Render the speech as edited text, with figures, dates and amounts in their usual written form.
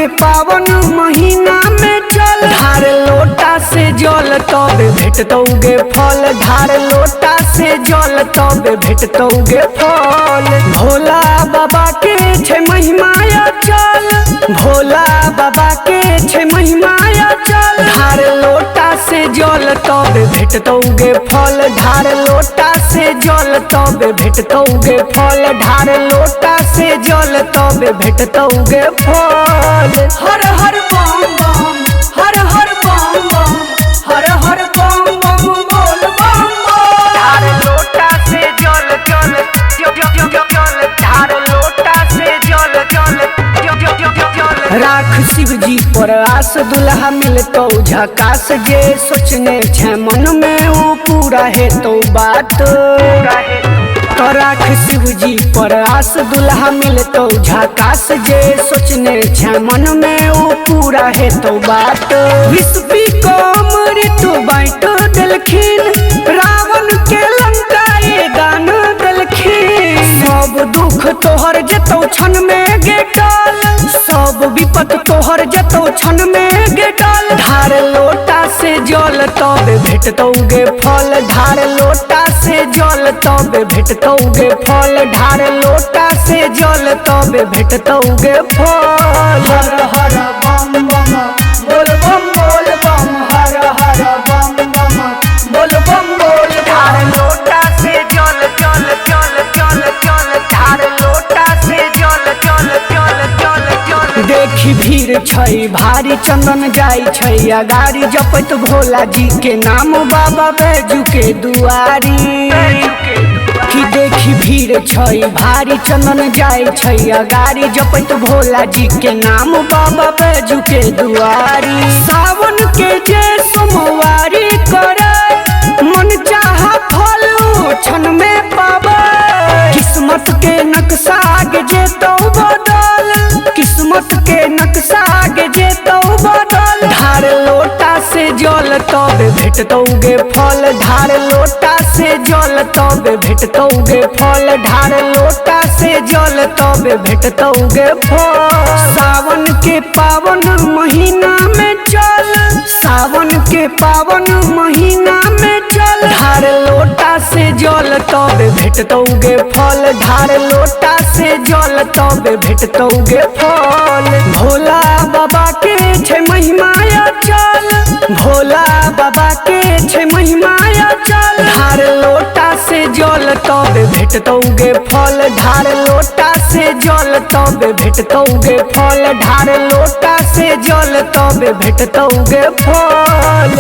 के पावन महीना में चल ढार लोटा से जल तबे भेटतौगे फल। ढार लोटा से जल तबे भेटतौगे फल। भोला बाबा के छे महिमाया चल, भोला बाबा के छे महिमाया चल। ढार लोटा से जल तबे भेटतौगे फल। ढार लोटा से जल तबे भेटतौगे फल। ढार लोटा से जल तबे भेटतौगे फल। हर हर बम बम, हर हर बम बम, हर हर बम बम बोल बम बोल। ढार लोटा से जल जल जल, ढार लोटा से जल जल जल। राख शिव जी पर आस, दुल्हा मिलतौ झकास। जे सोचने छे मन में वो पूरा है तो बात। तो राख शिव जी पर आस, दुल्हा मिलतौ झकास। जे सोचने छे मन में वो पूरा है तो बात। विस्पी को अमृत बाँट देलखिन, रावण के लंका ये दान देलखिन। सब दुख तोहर जतौ क्षण में गेटल, सब विपत तोहर जतौ क्षण में गेटल। ढार लोटा से जल तबे भेटतौगे फल। ढार लोटा से जल तबे भेटतौगे फल। ढार लोटा से जल तबे भेटतौगे फल। हर हर बम बम बोल बम बोल बम, हर हर बम बम बोल बम बोल। ढार लोटा से जल जल जल जल जल, ढार लोटा से जल जल जल जल जल। देखी भीड़ छै भारी, चंदन जाई छै अगारी। जपत भोला जी के नाम, बाबा बैजू के दुआरी। कि देखी भीड़ छै भारी, चंदन जाई छै अगारी। जपत भोला जी के नाम, बाबा बैजू के दुआरी। सावन के जे सोमवारी करे, मन चाहा फल क्षण में पावे। किस्मत के नक्शा आगे जेतौ बदल, किस्मत के नक्शा आगे जेतौ बदल। ढार लोटा से जल तबे भेटतौगे फल। ढार लोटा से जल तबे भेटतौगे फल। ढार लोटा से जल तबे भेटतौगे फल। सावन के पावन महीना में चल, सावन के पावन महीना में चल। ढार लोटा से जल तबे भेटतौगे फल। ढार लोटा से जल तबे भेटतौगे फल। भोला बाबा के छे महिमाया चल, भोला बाबा के छे महिमाया चल। ढार लोटा से जल तबे भेटतौगे फल। ढार लोटा से जल तबे भेटतौगे फल। ढार लोटा से जल तबे भेटतौगे फल।